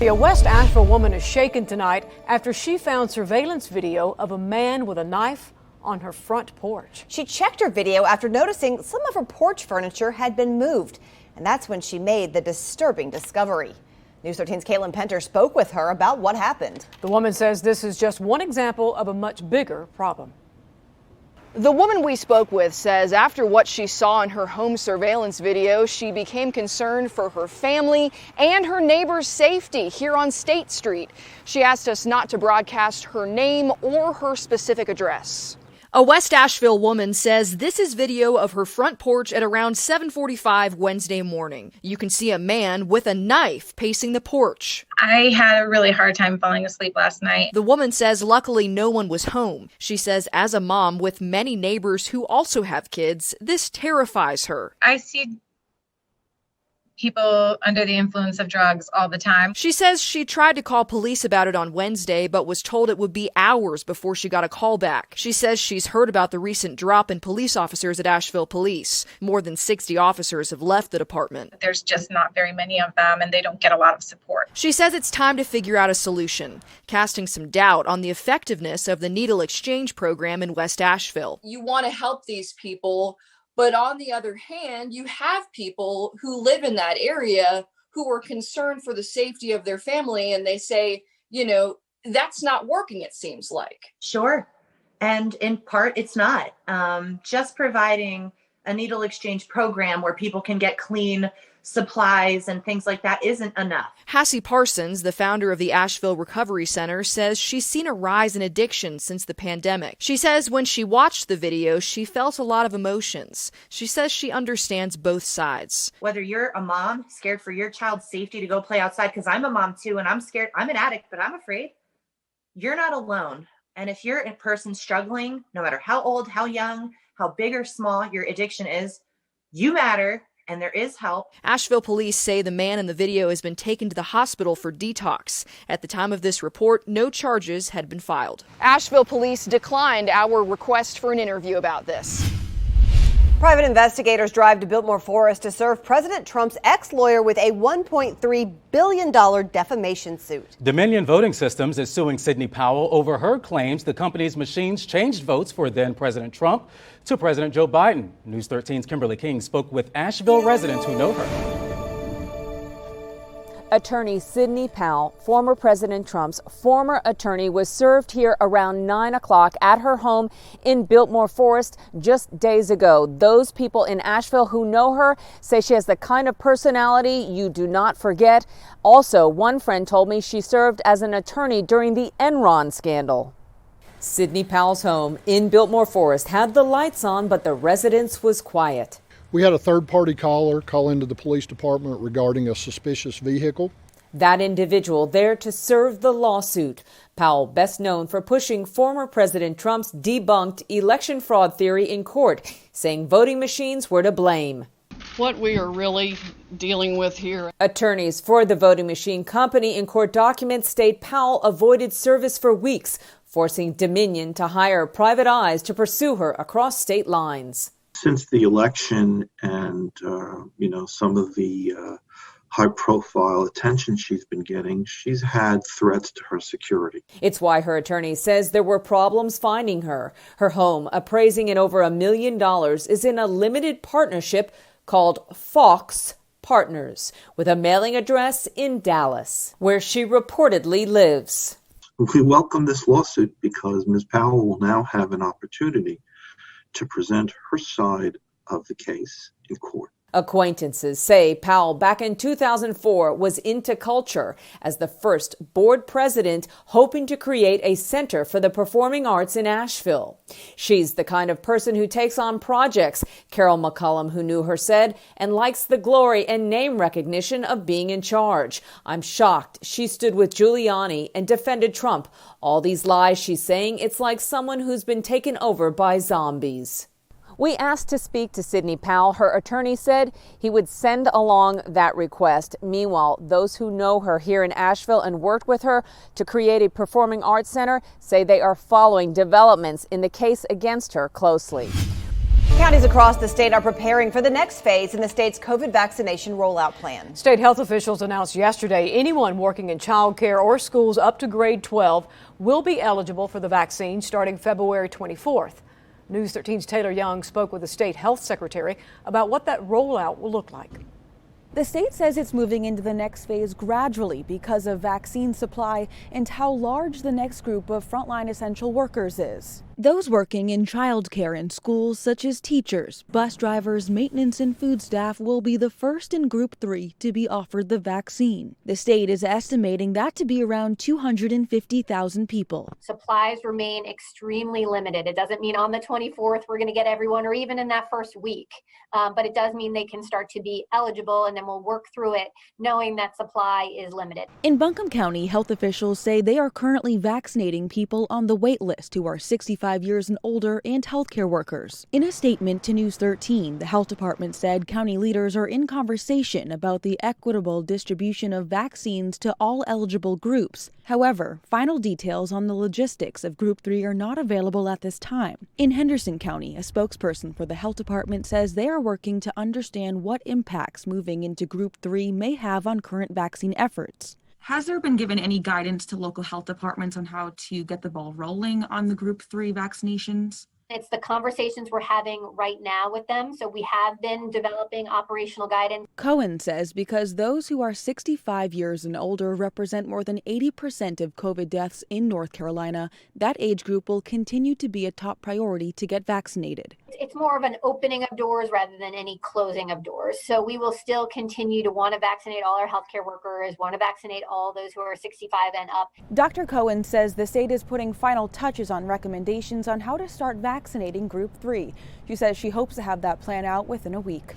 A West Asheville woman is shaken tonight after she found surveillance video of a man with a knife on her front porch. She checked her video after noticing some of her porch furniture had been moved, and that's when she made the disturbing discovery. News 13's Caitlin Penter spoke with her about what happened. The woman says this is just one example of a much bigger problem. The woman we spoke with says after what she saw in her home surveillance video, she became concerned for her family and her neighbor's safety here on State Street. She asked us not to broadcast her name or her specific address. A West Asheville woman says this is video of her front porch at around 7:45 Wednesday morning. You can see a man with a knife pacing the porch. I had a really hard time falling asleep last night. The woman says luckily no one was home. She says as a mom with many neighbors who also have kids, this terrifies her. I see people under the influence of drugs all the time. She says she tried to call police about it on Wednesday, but was told it would be hours before she got a call back. She says she's heard about the recent drop in police officers at Asheville Police. More than 60 officers have left the department. There's just not very many of them, and they don't get a lot of support. She says it's time to figure out a solution, casting some doubt on the effectiveness of the needle exchange program in West Asheville. You want to help these people, but on the other hand, you have people who live in that area who are concerned for the safety of their family, and they say, you know, that's not working, it seems like. Sure. And in part, it's not. Just providing a needle exchange program where people can get clean supplies and things like that isn't enough. Hassie Parsons, the founder of the Asheville Recovery Center, says she's seen a rise in addiction since the pandemic. She says when she watched the video, she felt a lot of emotions. She says she understands both sides. Whether you're a mom scared for your child's safety to go play outside, because I'm a mom too, and I'm scared. I'm an addict, but I'm afraid. You're not alone. And if you're a person struggling, no matter how old, how young, how big or small your addiction is, you matter. And there is help. Asheville police say the man in the video has been taken to the hospital for detox. At the time of this report, no charges had been filed. Asheville police declined our request for an interview about this. Private investigators drive to Biltmore Forest to serve President Trump's ex-lawyer with a $1.3 billion defamation suit. Dominion Voting Systems is suing Sidney Powell over her claims the company's machines changed votes for then President Trump to President Joe Biden. News 13's Kimberly King spoke with Asheville residents who know her. Attorney Sidney Powell, former President Trump's former attorney, was served here around 9 o'clock at her home in Biltmore Forest just days ago. Those people in Asheville who know her say she has the kind of personality you do not forget. Also, one friend told me she served as an attorney during the Enron scandal. Sidney Powell's home in Biltmore Forest had the lights on, but the residence was quiet. We had a third-party caller call into the police department regarding a suspicious vehicle. That individual there to serve the lawsuit. Powell, best known for pushing former President Trump's debunked election fraud theory in court, saying voting machines were to blame. What we are really dealing with here. Attorneys for the voting machine company in court documents state Powell avoided service for weeks, forcing Dominion to hire private eyes to pursue her across state lines. Since the election and, some of the high-profile attention she's been getting, she's had threats to her security. It's why her attorney says there were problems finding her. Her home, appraising at over $1 million, is in a limited partnership called Fox Partners, with a mailing address in Dallas, where she reportedly lives. We welcome this lawsuit because Ms. Powell will now have an opportunity to present her side of the case in court. Acquaintances say Powell back in 2004 was into culture as the first board president, hoping to create a center for the performing arts in Asheville. She's the kind of person who takes on projects, Carol McCullum, who knew her, said, and likes the glory and name recognition of being in charge. I'm shocked she stood with Giuliani and defended Trump. All these lies, she's saying, it's like someone who's been taken over by zombies. We asked to speak to Sidney Powell. Her attorney said he would send along that request. Meanwhile, those who know her here in Asheville and worked with her to create a performing arts center say they are following developments in the case against her closely. Counties across the state are preparing for the next phase in the state's COVID vaccination rollout plan. State health officials announced yesterday anyone working in child care or schools up to grade 12 will be eligible for the vaccine starting February 24th. News 13's Taylor Young spoke with the state health secretary about what that rollout will look like. The state says it's moving into the next phase gradually because of vaccine supply and how large the next group of frontline essential workers is. Those working in childcare and schools, such as teachers, bus drivers, maintenance, and food staff, will be the first in Group 3 to be offered the vaccine. The state is estimating that to be around 250,000 people. Supplies remain extremely limited. It doesn't mean on the 24th we're going to get everyone, or even in that first week, but it does mean they can start to be eligible, and then we'll work through it knowing that supply is limited. In Buncombe County, health officials say they are currently vaccinating people on the wait list who are 65 years and older and healthcare workers. In a statement to News 13, the health department said county leaders are in conversation about the equitable distribution of vaccines to all eligible groups. However, final details on the logistics of Group 3 are not available at this time. In Henderson County, a spokesperson for the health department says they are working to understand what impacts moving into Group 3 may have on current vaccine efforts. Has there been given any guidance to local health departments on how to get the ball rolling on the Group 3 vaccinations? It's the conversations we're having right now with them. So we have been developing operational guidance. Cohen says because those who are 65 years and older represent more than 80% of COVID deaths in North Carolina, that age group will continue to be a top priority to get vaccinated. It's more of an opening of doors rather than any closing of doors. So we will still continue to want to vaccinate all our healthcare workers, want to vaccinate all those who are 65 and up. Dr. Cohen says the state is putting final touches on recommendations on how to start vaccinating Group 3. She says she hopes to have that plan out within a week.